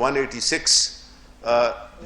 186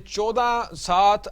14, 7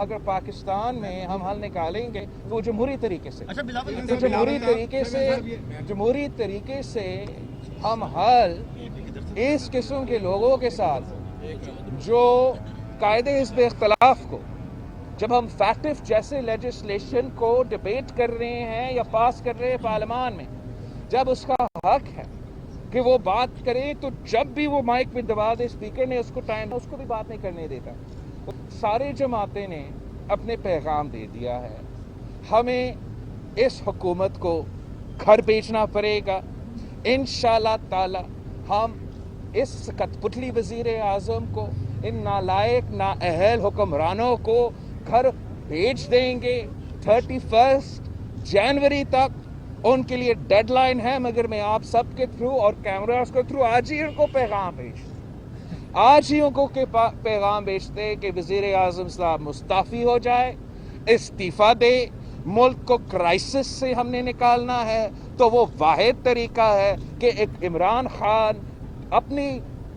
اگر پاکستان میں ہم حل نکالیں گے تو وہ جمہوری طریقے سے جمہوری طریقے سے ہم حل اس قسم کے لوگوں کے ساتھ جو قاعدے حزب اختلاف کو، جب ہم فیکٹف جیسے لیجسلیشن کو ڈیبیٹ کر رہے ہیں یا پاس کر رہے ہیں پارلیمان میں، جب اس کا حق ہے کہ وہ بات کرے، تو جب بھی وہ مائک میں دبا دے اسپیکر نے اس کو ٹائم، اس کو بھی بات نہیں کرنے دیتا۔ سارے جماعتیں نے اپنے پیغام دے دیا ہے، ہمیں اس حکومت کو گھر بیچنا پڑے گا۔ انشاءاللہ تعالی ہم اس کٹ پتلی وزیر اعظم کو، ان نالائق نااہل حکمرانوں کو گھر بھیج دیں گے 31 جنوری تک۔ ان کے لیے ڈیڈ لائن ہے، مگر میں آپ سب کے تھرو اور کیمراز کے تھرو آج ہی ان کو پیغام بھیجتے کہ وزیر اعظم صاحب مستعفی ہو جائے، استعفیٰ دے۔ ملک کو کرائسس سے ہم نے نکالنا ہے، تو وہ واحد طریقہ ہے کہ ایک عمران خان اپنی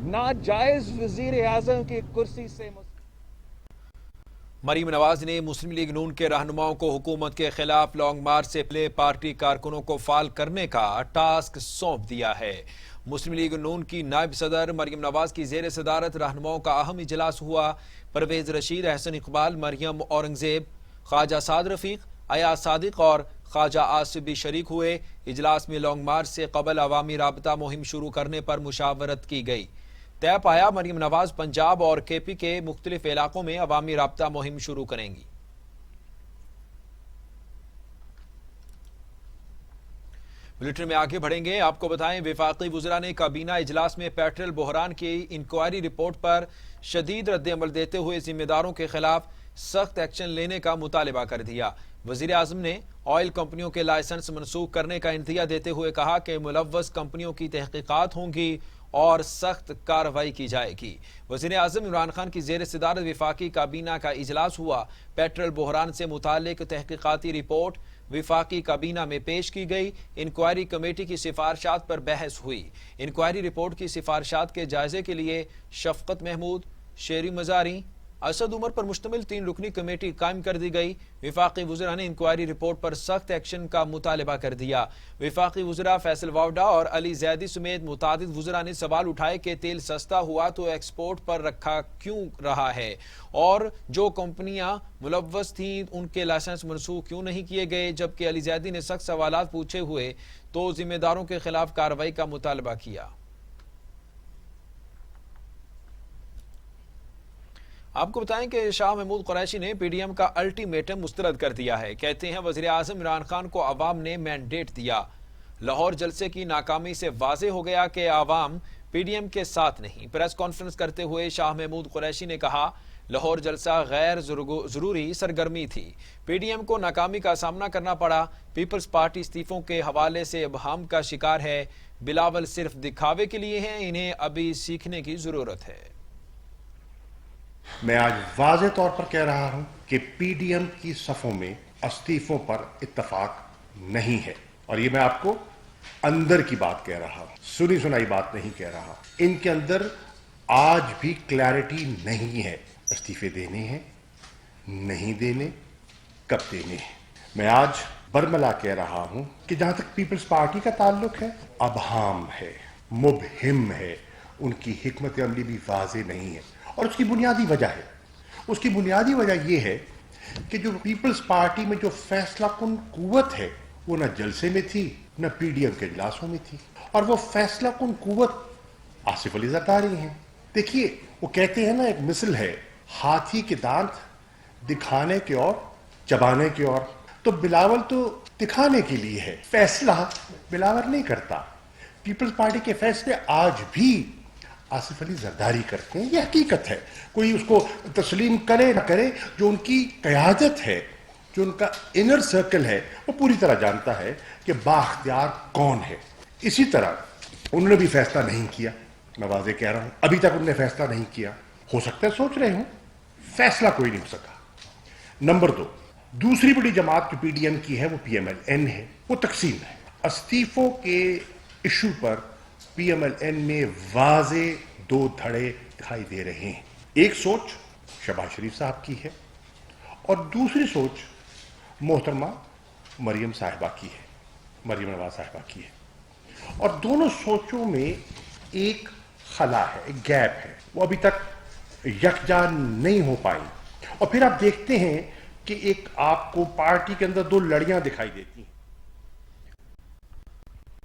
ناجائز وزیر اعظم کی کرسی سے مریم نواز نے مسلم لیگ نون کے رہنماؤں کو حکومت کے خلاف لانگ مارچ سے پہلے پارٹی کارکنوں کو فعال کرنے کا ٹاسک سونپ دیا ہے۔ مسلم لیگ نون کی نائب صدر مریم نواز کی زیر صدارت رہنماؤں کا اہم اجلاس ہوا۔ پرویز رشید، احسن اقبال، مریم اورنگزیب، خواجہ سعد رفیق، ایاز صادق اور خواجہ آصف بھی شریک ہوئے۔ اجلاس میں لانگ مارچ سے قبل عوامی رابطہ مہم شروع کرنے پر مشاورت کی گئی۔ طے پایا مریم نواز پنجاب اور کے پی کے مختلف علاقوں میں عوامی رابطہ مہم شروع کریں گی۔ بلیٹن میں آگے بڑھیں گے، آپ کو بتائیں وفاقی وزراء نے کابینہ اجلاس میں پیٹرول بحران کی انکوائری رپورٹ پر شدید رد عمل دیتے ہوئے ذمہ داروں کے خلاف سخت ایکشن لینے کا مطالبہ کر دیا۔ وزیر اعظم نے آئل کمپنیوں کے لائسنس منسوخ کرنے کا عندیہ دیتے ہوئے کہا کہ ملوث کمپنیوں کی تحقیقات ہوں گی اور سخت کارروائی کی جائے گی۔ وزیر اعظم عمران خان کی زیر صدارت وفاقی کابینہ کا اجلاس ہوا۔ پیٹرول بحران سے متعلق تحقیقاتی رپورٹ وفاقی کابینہ میں پیش کی گئی۔ انکوائری کمیٹی کی سفارشات پر بحث ہوئی۔ انکوائری رپورٹ کی سفارشات کے جائزے کے لیے شفقت محمود، شیری مزاری، اسد عمر پر مشتمل 3 رکنی کمیٹی قائم کر دی گئی۔ وفاقی وزراء نے انکوائری رپورٹ پر سخت ایکشن کا مطالبہ کر دیا۔ وفاقی وزراء فیصل واوڈا اور علی زیدی سمیت متعدد وزراء نے سوال اٹھائے کہ تیل سستا ہوا تو ایکسپورٹ پر رکھا کیوں رہا ہے، اور جو کمپنیاں ملوث تھیں ان کے لائسنس منسوخ کیوں نہیں کیے گئے، جبکہ علی زیدی نے سخت سوالات پوچھے ہوئے تو ذمہ داروں کے خلاف کارروائی کا مطالبہ کیا۔ آپ کو بتائیں کہ شاہ محمود قریشی نے پی ڈی ایم کا الٹیمیٹم مسترد کر دیا ہے۔ کہتے ہیں وزیر اعظم عمران خان کو عوام نے مینڈیٹ دیا۔ لاہور جلسے کی ناکامی سے واضح ہو گیا کہ عوام پی ڈی ایم کے ساتھ نہیں۔ پریس کانفرنس کرتے ہوئے شاہ محمود قریشی نے کہا لاہور جلسہ غیر ضروری سرگرمی تھی، پی ڈی ایم کو ناکامی کا سامنا کرنا پڑا۔ پیپلز پارٹی استعفوں کے حوالے سے ابہام کا شکار ہے۔ بلاول صرف دکھاوے کے لیے ہیں، انہیں ابھی سیکھنے کی ضرورت ہے۔ میں آج واضح طور پر کہہ رہا ہوں کہ پی ڈی ایم کی صفوں میں استعفوں پر اتفاق نہیں ہے، اور یہ میں آپ کو اندر کی بات کہہ رہا ہوں، سنی سنائی بات نہیں کہہ رہا۔ ان کے اندر آج بھی کلیئرٹی نہیں ہے، استعفے دینے ہیں، نہیں دینے، کب دینے ہیں۔ میں آج برملا کہہ رہا ہوں کہ جہاں تک پیپلز پارٹی کا تعلق ہے، ابہام ہے، مبہم ہے، ان کی حکمت عملی بھی واضح نہیں ہے، اور اس کی بنیادی وجہ ہے، اس کی بنیادی وجہ یہ ہے کہ جو پیپلز پارٹی میں جو فیصلہ کن قوت ہے وہ نہ جلسے میں تھی نہ پی ڈی ایم کے اجلاسوں میں تھی، اور وہ فیصلہ کن قوت آصف علی زرداری ہیں۔ دیکھیے وہ کہتے ہیں نا، ایک مثل ہے، ہاتھی کے دانت دکھانے کے اور چبانے کے اور، تو بلاول تو دکھانے کے لیے ہے، فیصلہ بلاول نہیں کرتا۔ پیپلز پارٹی کے فیصلے آج بھی آصف علی زرداری کرتے ہیں، یہ حقیقت ہے، کوئی اس کو تسلیم کرے نہ کرے، جو ان کی قیادت ہے، جو ان کا انر سرکل ہے، وہ پوری طرح جانتا ہے کہ بااختیار کون ہے۔ اسی طرح انہوں نے بھی فیصلہ نہیں کیا، میں واضح کہہ رہا ہوں، ابھی تک انہوں نے فیصلہ نہیں کیا، ہو سکتا ہے سوچ رہے ہوں، فیصلہ کوئی نہیں ہو سکا۔ نمبر 2، دوسری بڑی جماعت جو پی ڈی ایم کی ہے وہ پی ایم ایل این ہے، وہ تقسیم ہے۔ استعفوں کے ایشو پر پی ایم ایل این میں واضح 2 دھڑے دکھائی دے رہے ہیں۔ ایک سوچ شہباز شریف صاحب کی ہے، اور دوسری سوچ محترمہ مریم صاحبہ کی ہے, مریم نواز صاحبہ کی ہے, اور دونوں سوچوں میں ایک خلا ہے, ایک گیپ ہے, وہ ابھی تک یکجان نہیں ہو پائی. اور پھر آپ دیکھتے ہیں کہ ایک آپ کو پارٹی کے اندر دو لڑیاں دکھائی دیتی ہیں.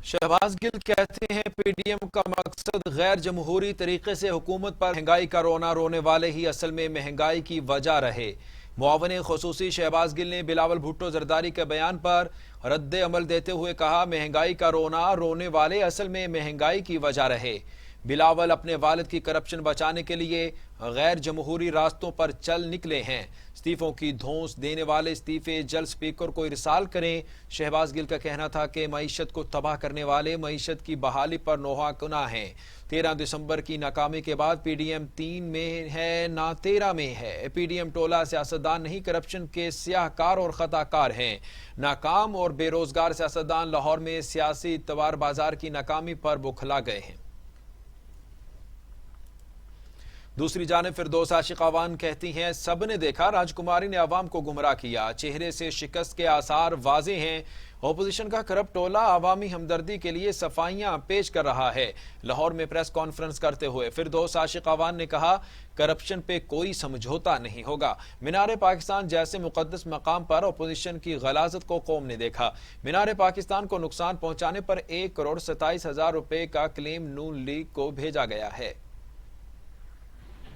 شہباز گل کہتے ہیں پی ڈی ایم کا مقصد غیر جمہوری طریقے سے حکومت پر مہنگائی کا رونا رونے والے ہی اصل میں مہنگائی کی وجہ رہے. معاون خصوصی شہباز گل نے بلاول بھٹو زرداری کے بیان پر رد عمل دیتے ہوئے کہا مہنگائی کا رونا رونے والے اصل میں مہنگائی کی وجہ رہے. بلاول اپنے والد کی کرپشن بچانے کے لیے غیر جمہوری راستوں پر چل نکلے ہیں. استعفوں کی دھونس دینے والے استعفے جلد سپیکر کو ارسال کریں. شہباز گل کا کہنا تھا کہ معیشت کو تباہ کرنے والے معیشت کی بحالی پر نوحہ گناہ ہیں. 13 دسمبر کی ناکامی کے بعد پی ڈی ایم 3 میں ہے نہ 13 میں ہے. پی ڈی ایم ٹولہ سیاستدان نہیں کرپشن کے سیاہ کار اور خطا کار ہیں. ناکام اور بے روزگار سیاستدان لاہور میں سیاسی اعتبار بازار کی ناکامی پر بکھلا گئے ہیں. دوسری جانب فردوس عاشق عوان کہتی ہیں سب نے دیکھا راج کماری نے عوام کو گمراہ کیا, چہرے سے شکست کے آثار واضح ہیں. اپوزیشن کا کرپٹ ٹولہ عوامی ہمدردی کے لیے صفائیاں پیش کر رہا ہے. لاہور میں پریس کانفرنس کرتے ہوئے فردوس عاشق عوان نے کہا کرپشن پہ کوئی سمجھوتا نہیں ہوگا. مینار پاکستان جیسے مقدس مقام پر اپوزیشن کی غلاظت کو قوم نے دیکھا. مینار پاکستان کو نقصان پہنچانے پر 1,27,000 روپے کا کلیم نون لیگ کو بھیجا گیا ہے.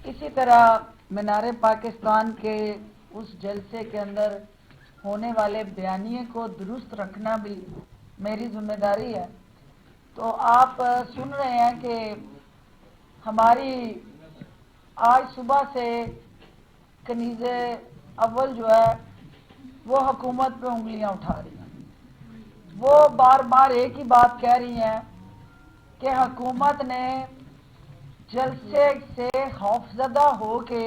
اسی طرح مینار پاکستان کے اس جلسے کے اندر ہونے والے بیانیے کو درست رکھنا بھی میری ذمہ داری ہے. تو آپ سن رہے ہیں کہ ہماری آج صبح سے کنیز اول جو ہے وہ حکومت پہ انگلیاں اٹھا رہی ہیں. وہ بار بار ایک ہی بات کہہ رہی ہیں کہ حکومت نے جلسے سے خوفزدہ ہو کے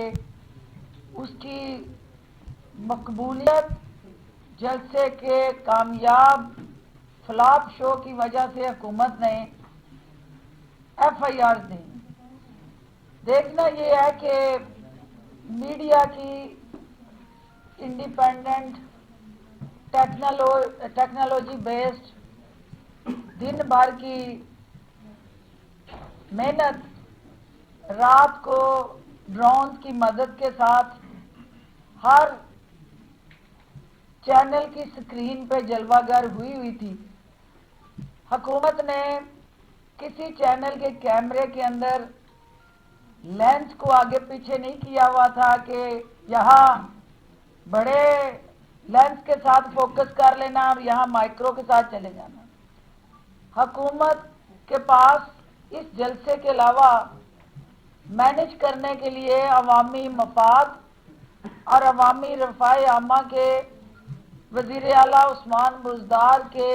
اس کی مقبولیت جلسے کے کامیاب فلاپ شو کی وجہ سے حکومت نے ایف آئی آر دی. دیکھنا یہ ہے کہ میڈیا کی انڈیپینڈنٹ ٹیکنالوجی بیسڈ دن بھر کی محنت رات کو ڈرونز کی مدد کے ساتھ ہر چینل کی سکرین پہ جلوہ گر ہوئی تھی. حکومت نے کسی چینل کے کیمرے کے اندر لینس کو آگے پیچھے نہیں کیا ہوا تھا کہ یہاں بڑے لینس کے ساتھ فوکس کر لینا اور یہاں مائکرو کے ساتھ چلے جانا. حکومت کے پاس اس جلسے کے علاوہ مینج کرنے کے لیے عوامی مفاد اور عوامی رفاہ عامہ کے وزیر اعلیٰ عثمان بزدار کے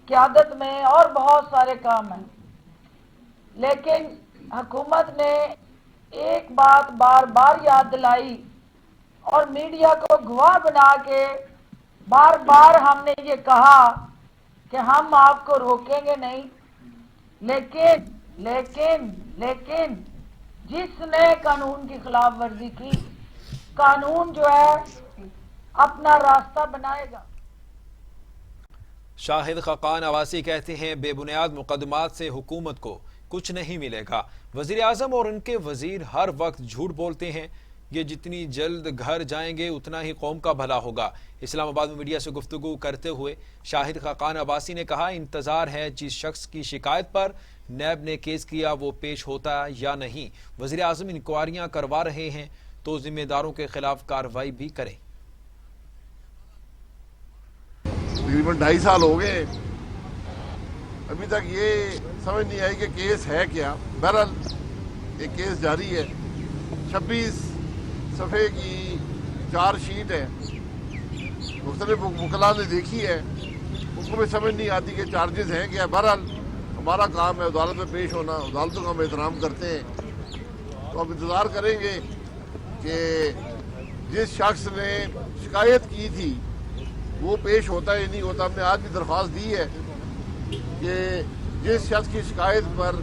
قیادت میں اور بہت سارے کام ہیں. لیکن حکومت نے ایک بات بار بار یاد دلائی اور میڈیا کو گواہ بنا کے بار بار ہم نے یہ کہا کہ ہم آپ کو روکیں گے نہیں. لیکن جس نے قانون کی خلاف ورزی کی قانون جو ہے اپنا راستہ بنائے گا. شاہد خاقان عواسی کہتے ہیں بے بنیاد مقدمات سے حکومت کو کچھ نہیں ملے گا. وزیر اعظم اور ان کے وزیر ہر وقت جھوٹ بولتے ہیں. یہ جتنی جلد گھر جائیں گے اتنا ہی قوم کا بھلا ہوگا. اسلام آباد میں میڈیا سے گفتگو کرتے ہوئے شاہد خاقان عباسی نے کہا انتظار ہے جس شخص کی شکایت پر نیب نے کیس کیا وہ پیش ہوتا یا نہیں. وزیر اعظم انکوائریاں کروا رہے ہیں تو ذمہ داروں کے خلاف کارروائی بھی کریں. تقریباً 2.5 سال ہو گئے ابھی تک یہ سمجھ نہیں آئی کہ کیس ہے کیا. بہرحال ایک کیس جاری ہے. 26 صفحے کی 4 شیٹ ہے. مختلف وکلاء نے دیکھی ہے. ان کو بھی سمجھ نہیں آتی کہ چارجز ہیں کیا. بہرحال ہمارا کام ہے عدالت میں پیش ہونا. عدالتوں کا ہم احترام کرتے ہیں. تو اب انتظار کریں گے کہ جس شخص نے شکایت کی تھی وہ پیش ہوتا ہے یا نہیں ہوتا. ہم نے آج بھی درخواست دی ہے کہ جس شخص کی شکایت پر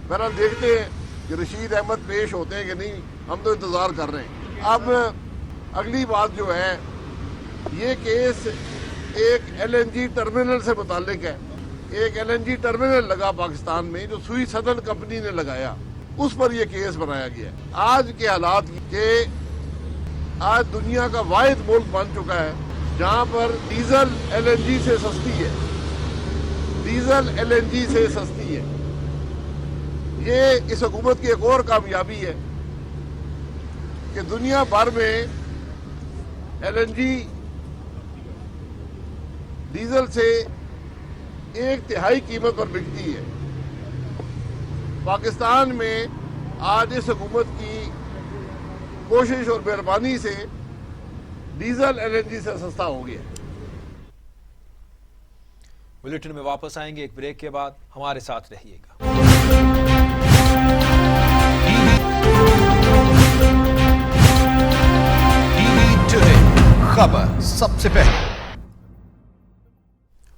بہرحال دیکھتے ہیں کہ رشید احمد پیش ہوتے ہیں کہ نہیں. ہم تو انتظار کر رہے ہیں. اب اگلی بات جو ہے، یہ کیس ایک LNG ٹرمینل سے متعلق ہے. ایک LNG ٹرمینل لگا پاکستان میں جو سوئی سدرن کمپنی نے لگایا، اس پر یہ کیس بنایا گیا. آج کے حالات کہ آج دنیا کا واحد ملک بن چکا ہے جہاں پر ڈیزل LNG سے سستی ہے. ڈیزل LNG سے سستی ہے. یہ اس حکومت کی ایک اور کامیابی ہے کہ دنیا بھر میں LNG ڈیزل سے 1/3 قیمت پر بکتی ہے. پاکستان میں آج اس حکومت کی کوشش اور مہربانی سے ڈیزل LNG سے سستا ہو گیا. بلیٹن میں واپس آئیں گے ایک بریک کے بعد، ہمارے ساتھ رہیے گا. خبر سب سے پہلے.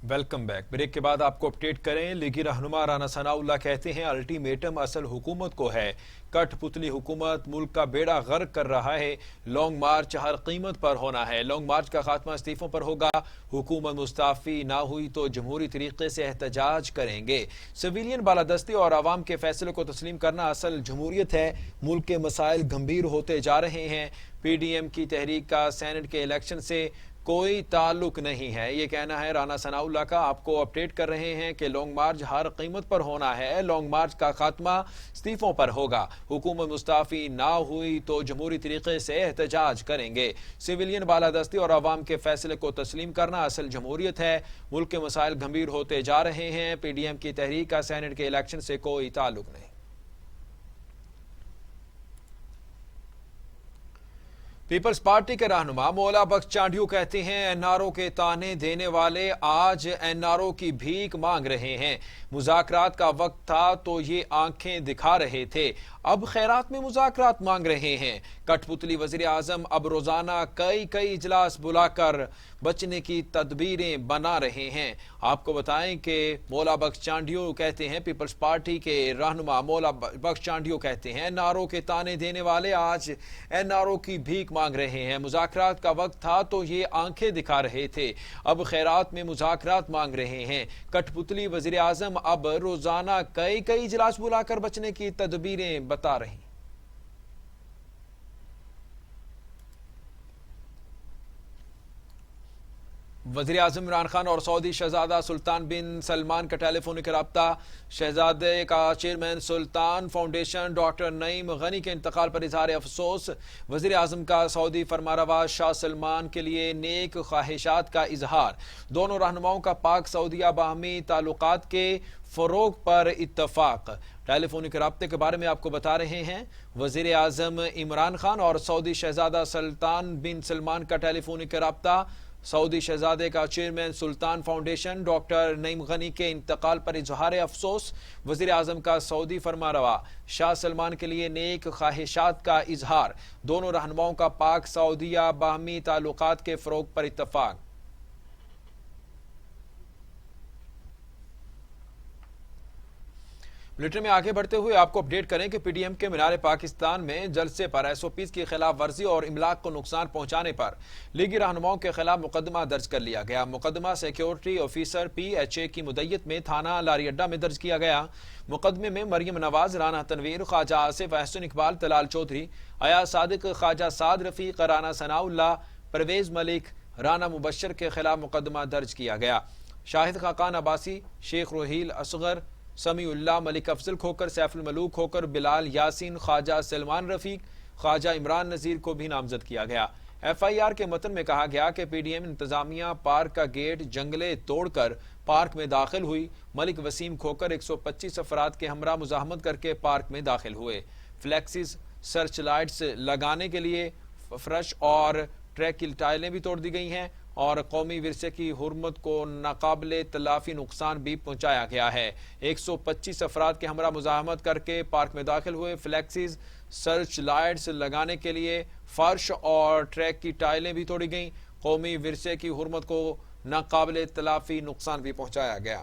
Welcome back. بریک کے بعد آپ کو اپڈیٹ کریں. لیگی رہنما رانا ثناءاللہ کہتے ہیں الٹیمیٹم اصل حکومت کو ہے. کٹ پتلی حکومت ملک کا بیڑا غرق کر رہا ہے. لانگ مارچ ہر قیمت پر ہونا ہے. لانگ مارچ کا خاتمہ استعفوں پر ہوگا. حکومت مستعفی نہ ہوئی تو جمہوری طریقے سے احتجاج کریں گے. سویلین بالادستی اور عوام کے فیصلے کو تسلیم کرنا اصل جمہوریت ہے. ملک کے مسائل گمبھیر ہوتے جا رہے ہیں. PDM کی تحریک کا سینٹ کے الیکشن سے کوئی تعلق نہیں ہے، یہ کہنا ہے رانا ثناءاللہ کا. آپ کو اپڈیٹ کر رہے ہیں کہ لانگ مارچ ہر قیمت پر ہونا ہے. لانگ مارچ کا خاتمہ استعفوں پر ہوگا. حکومت مستعفی نہ ہوئی تو جمہوری طریقے سے احتجاج کریں گے. سویلین بالادستی اور عوام کے فیصلے کو تسلیم کرنا اصل جمہوریت ہے. ملک کے مسائل گمبھیر ہوتے جا رہے ہیں. PDM کی تحریک کا سینٹ کے الیکشن سے کوئی تعلق نہیں. پیپلز پارٹی کے رہنما مولا بخش چانڈیو کہتے ہیں NRO کے تانے دینے والے آج NRO کی بھیک مانگ رہے ہیں. مذاکرات کا وقت تھا تو یہ آنکھیں دکھا رہے تھے، اب خیرات میں مذاکرات مانگ رہے ہیں. کٹ پتلی وزیر اعظم اب روزانہ کئی اجلاس بلا کر بچنے کی تدبیریں بنا رہے ہیں. آپ کو بتائیں کہ مولا بخش چانڈیو کہتے ہیں، پیپلز پارٹی کے رہنما مولا بخش چانڈیو کہتے ہیں NRO کے تانے دینے والے آج NRO کی بھیک مانگ رہے ہیں. مذاکرات کا وقت تھا تو یہ آنکھیں دکھا رہے تھے، اب خیرات میں مذاکرات مانگ رہے ہیں. کٹ پتلی وزیر اعظم اب روزانہ کئی اجلاس بلا کر بچنے کی تدبیریں بتا رہی ہیں. وزیر اعظم عمران خان اور سعودی شہزادہ سلطان بن سلمان کا ٹیلی فونک رابطہ. شہزادے کا چیئرمین سلطان فاؤنڈیشن ڈاکٹر نعیم غنی کے انتقال پر اظہار افسوس. وزیر اعظم کا سعودی فرمانروا شاہ سلمان کے لیے نیک خواہشات کا اظہار. دونوں رہنماؤں کا پاک سعودیہ باہمی تعلقات کے فروغ پر اتفاق. ٹیلی فونک رابطے کے بارے میں آپ کو بتا رہے ہیں. وزیر اعظم عمران خان اور سعودی شہزادہ سلطان بن سلمان کا ٹیلی فونک رابطہ. سعودی شہزادے کا چیئرمین سلطان فاؤنڈیشن ڈاکٹر نعیم غنی کے انتقال پر اظہار افسوس. وزیر اعظم کا سعودی فرمانروا شاہ سلمان کے لیے نیک خواہشات کا اظہار. دونوں رہنماؤں کا پاک سعودیہ باہمی تعلقات کے فروغ پر اتفاق. بلیٹن میں آگے بڑھتے ہوئے آپ کو اپڈیٹ کریں کہ PDM کے مینار پاکستان میں جلسے پر SOPs کی خلاف ورزی اور املاک کو نقصان پہنچانے پر لیگی رہنماؤں کے خلاف مقدمہ درج کر لیا گیا. مقدمہ سیکیورٹی آفیسر PHA کی مدعیت میں تھانہ لاری اڈا میں درج کیا گیا. مقدمے میں مریم نواز، رانا تنویر، خواجہ آصف، احسن اقبال، طلال چودھری، ایاز صادق، خواجہ سعد رفیق، رانا ثناءاللہ، پرویز ملک، رانا مبشر کے خلاف مقدمہ درج کیا گیا. شاہد خاقان عباسی، شیخ روحیل اصغر، سمیع اللہ، ملک افضل کھوکر، سیف الملوک کھوکر، بلال یاسین، خواجہ سلمان رفیق، خواجہ عمران نذیر کو بھی نامزد کیا گیا. FIR کے متن میں کہا گیا کہ PDM انتظامیہ پارک کا گیٹ جنگلے توڑ کر پارک میں داخل ہوئی. ملک وسیم کھوکر 125 افراد کے ہمراہ مزاحمت کر کے پارک میں داخل ہوئے. فلیکسز، سرچ لائٹس لگانے کے لیے فرش اور ٹریک کی ٹائلیں بھی توڑ دی گئی ہیں اور قومی ورثے کی حرمت کو ناقابل تلافی نقصان بھی پہنچایا گیا ہے. 125 افراد کے ہمراہ مزاحمت کر کے پارک میں داخل ہوئے. فلیکسز، سرچ لائٹس لگانے کے لیے فرش اور ٹریک کی ٹائلیں بھی توڑی گئیں. قومی ورثے کی حرمت کو ناقابل تلافی نقصان بھی پہنچایا گیا.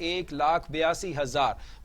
1,82,000,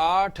8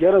11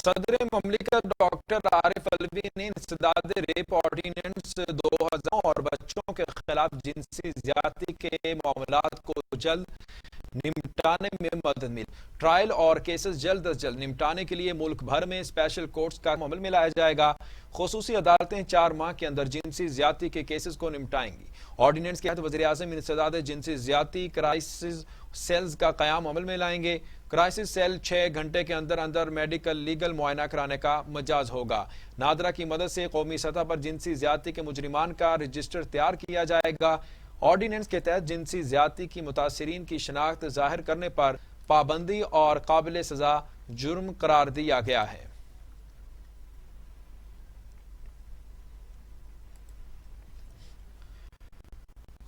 صدر مملکت ڈاکٹر عارف علوی نے انسداد ریپ آرڈیننس 2000 اور بچوں کے خلاف جنسی زیادتی کے معاملات کو جلد نمٹانے میں مدد ملی۔ ٹرائل اور کیسز جلد از جلد نمٹانے کے لیے ملک بھر میں اسپیشل کورٹس کا عمل میں لایا جائے گا۔ خصوصی عدالتیں 4 ماہ کے اندر جنسی زیادتی کے کیسز کو نمٹائیں گی۔ آرڈیننس کے تحت وزیر اعظم انسداد جنسی زیادتی کرائسس سیلز کا قیام عمل میں لائیں گے۔ کرائسس سیل 6 گھنٹے کے اندر اندر میڈیکل لیگل معائنہ کرانے کا مجاز ہوگا۔ نادرا کی مدد سے قومی سطح پر جنسی زیادتی کے مجرمان کا رجسٹر تیار کیا جائے گا۔ آرڈیننس کے تحت جنسی زیادتی کی متاثرین کی شناخت ظاہر کرنے پر پابندی اور قابل سزا جرم قرار دیا گیا ہے۔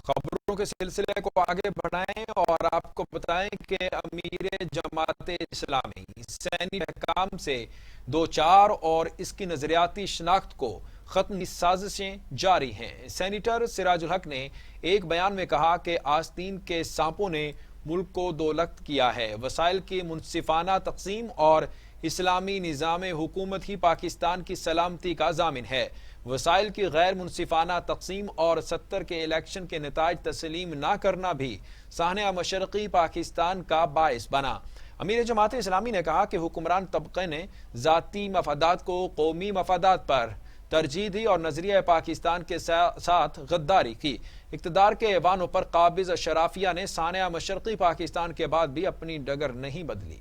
خبروں کے سلسلے کو آگے بڑھائیں اور آپ کو بتائیں کہ امیر جماعت اسلامی سینی حکام سے 2-4 اور اس کی نظریاتی شناخت کو ختم کی سازشیں جاری ہیں۔ سینیٹر سراج الحق نے ایک بیان میں کہا کہ آستین کے سانپوں نے ملک کو دولت کیا ہے۔ وسائل کی منصفانہ تقسیم اور اسلامی نظام حکومت ہی پاکستان کی سلامتی کا ضامن ہے۔ وسائل کی غیر منصفانہ تقسیم اور 70 کے الیکشن کے نتائج تسلیم نہ کرنا بھی سانحہ مشرقی پاکستان کا باعث بنا۔ امیر جماعت اسلامی نے کہا کہ حکمران طبقے نے ذاتی مفادات کو قومی مفادات پر ترجیح دی اور نظریہ پاکستان کے ساتھ غداری کی۔ اقتدار کے ایوانوں پر قابض اشرافیہ نے سانحہ مشرقی پاکستان کے بعد بھی اپنی ڈگر نہیں بدلی۔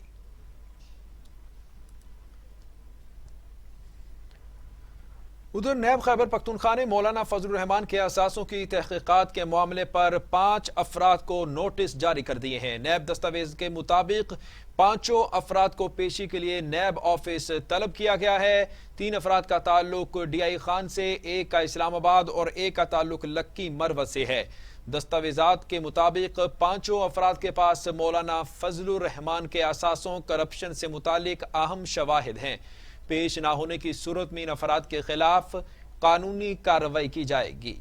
ادھر نیب خیبر پختونخوا نے مولانا فضل الرحمان کے اثاثوں کی تحقیقات کے معاملے پر 5 افراد کو نوٹس جاری کر دیے ہیں۔ نیب دستاویز کے مطابق 5 افراد کو پیشی کے لیے نیب آفس طلب کیا گیا ہے۔ 3 افراد کا تعلق ڈی آئی خان سے، 1 کا اسلام آباد اور 1 کا تعلق لکی مروت سے ہے۔ دستاویزات کے مطابق 5 افراد کے پاس مولانا فضل الرحمان کے اثاثوں کرپشن سے متعلق اہم شواہد ہیں۔ پیش نہ ہونے کی صورت میں ان افراد کے خلاف قانونی کارروائی کی جائے گی۔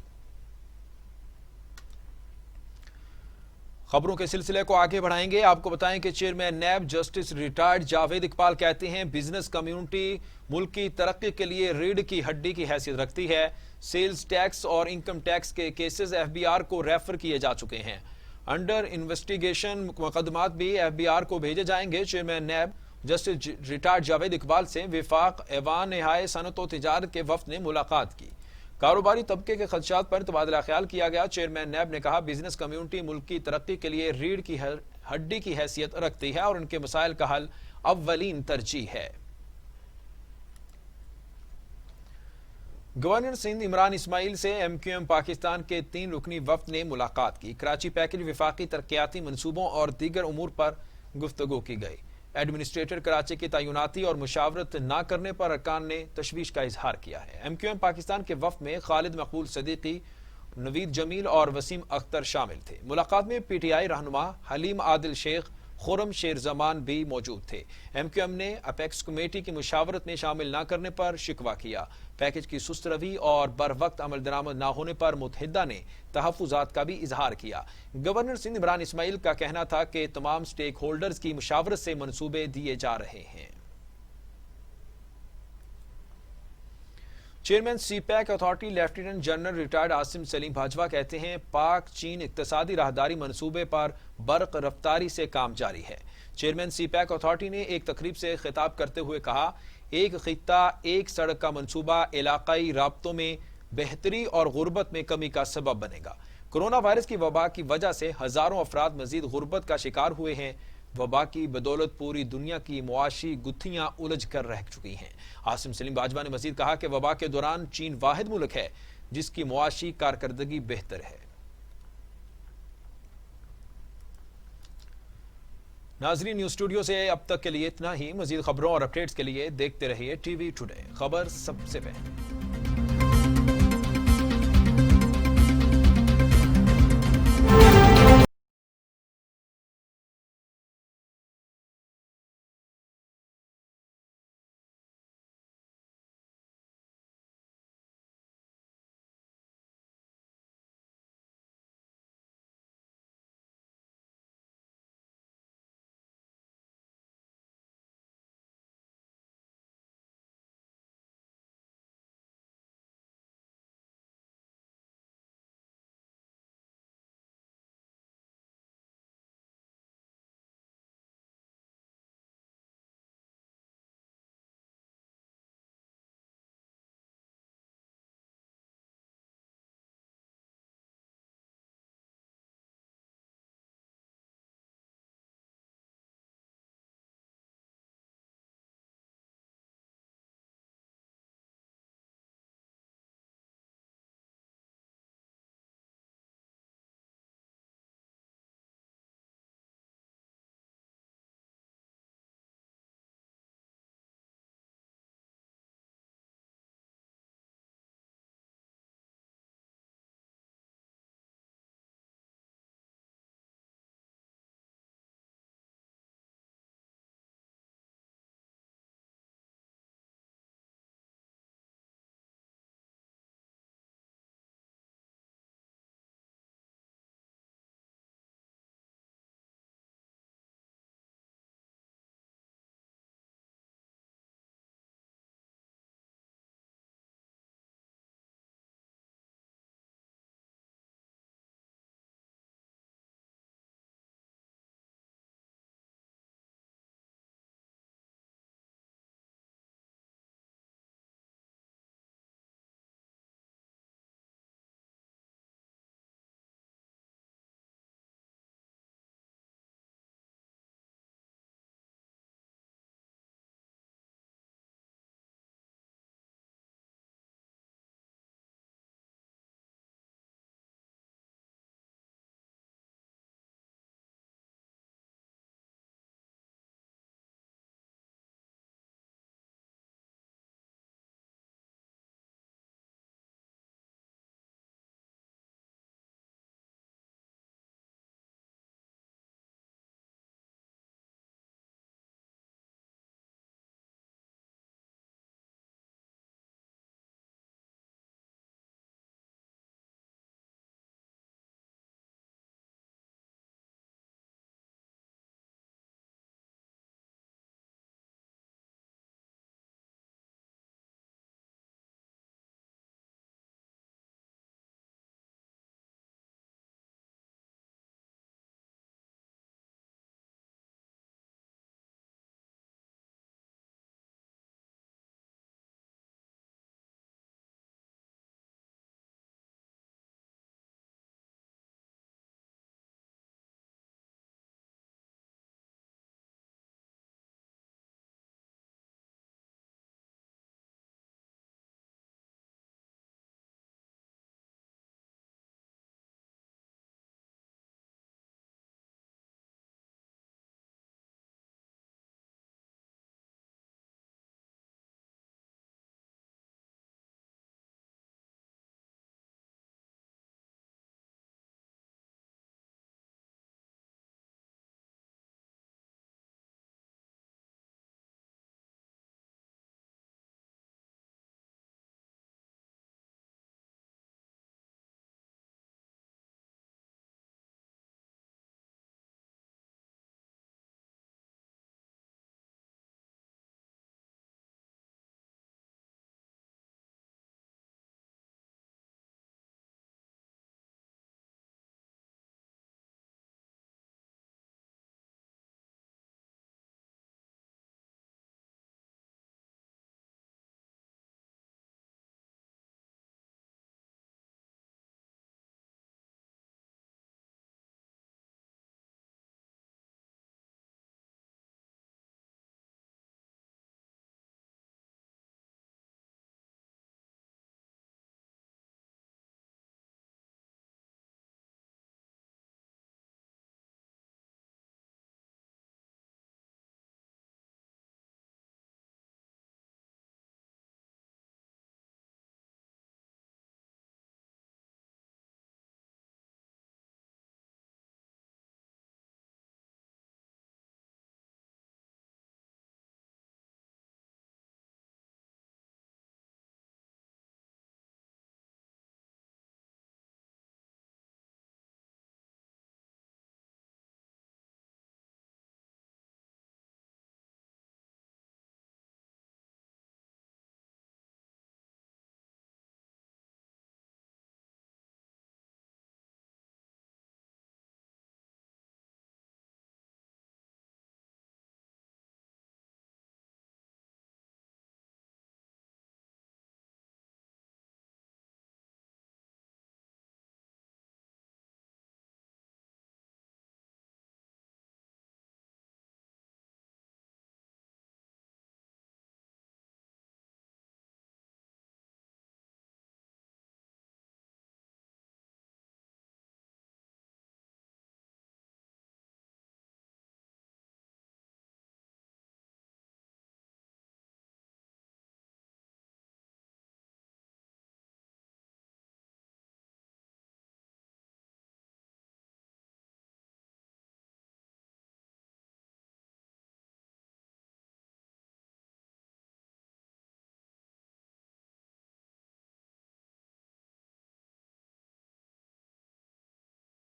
خبروں کے سلسلے کو آگے بڑھائیں گے۔ آپ کو بتائیں کہ chairman NAB justice retired Javed Iqbal کہتے ہیں بزنس کمیونٹی ملک کی ترقی کے لیے ریڑھ کی ہڈی کی حیثیت رکھتی ہے۔ سیلز ٹیکس اور انکم ٹیکس کے کیسز ایف بی آر کو ریفر کیے جا چکے ہیں۔ انڈر انویسٹیگیشن مقدمات بھی ایف بی آر کو بھیجے جائیں گے۔ Chairman NAB justice retired Javed Iqbal سے وفاق ایوان نہائے صنعت و تجارت کے وفد نے ملاقات کی۔ کاروباری طبقے کے خدشات پر تبادلہ خیال کیا گیا۔ چیئرمین نیب نے کہا بزنس کمیونٹی ملک کی ترقی کے لیے ریڑھ کی ہڈی کی حیثیت رکھتی ہے اور ان کے مسائل کا حل اولین ترجیح ہے۔ گورنر سندھ عمران اسماعیل سے ایم کیو ایم پاکستان کے 3 رکنی وفد نے ملاقات کی۔ کراچی پیکج، وفاقی ترقیاتی منصوبوں اور دیگر امور پر گفتگو کی گئی۔ ایڈمنسٹریٹر کراچی کی تعیناتی اور مشاورت نہ کرنے پر ارکان نے تشویش کا اظہار کیا ہے۔ ایم کیو ایم پاکستان کے وفد میں خالد مقبول صدیقی، نوید جمیل اور وسیم اختر شامل تھے۔ ملاقات میں پی ٹی آئی رہنما حلیم عادل شیخ، خرم شیر زمان بھی موجود تھے۔ ایم کیو ایم نے اپیکس کمیٹی کی مشاورت میں شامل نہ کرنے پر شکوہ کیا۔ پیکج کی سست روی اور بر وقت عمل درآمد نہ ہونے پر متحدہ نے تحفظات کا بھی اظہار کیا۔ گورنر سندھ عمران اسماعیل کا کہنا تھا کہ تمام سٹیک ہولڈرز کی مشاورت سے منصوبے دیے جا رہے ہیں۔ Chairman CPEC authority lieutenant general retired Asim Saleem Bajwa کہتے ہیں پاک چین اقتصادی راہداری منصوبے پر برق رفتاری سے کام جاری ہے۔ چیئرمین سی پیک اتھارٹی نے ایک تقریب سے خطاب کرتے ہوئے کہا ایک خطہ ایک سڑک کا منصوبہ علاقائی رابطوں میں بہتری اور غربت میں کمی کا سبب بنے گا۔ کرونا وائرس کی وبا کی وجہ سے ہزاروں افراد مزید غربت کا شکار ہوئے ہیں۔ وبا کی بدولت پوری دنیا کی معاشی گتھیاں الجھ کر رہ چکی ہیں۔ عاصم سلیم بھاجوا نے مزید کہا کہ وبا کے دوران چین واحد ملک ہے جس کی معاشی کارکردگی بہتر ہے۔ ناظرین، نیوز اسٹوڈیو سے اب تک کے لیے اتنا ہی۔ مزید خبروں اور اپڈیٹس کے لیے دیکھتے رہیے ٹی وی ٹوڈے، خبر سب سے پہلے۔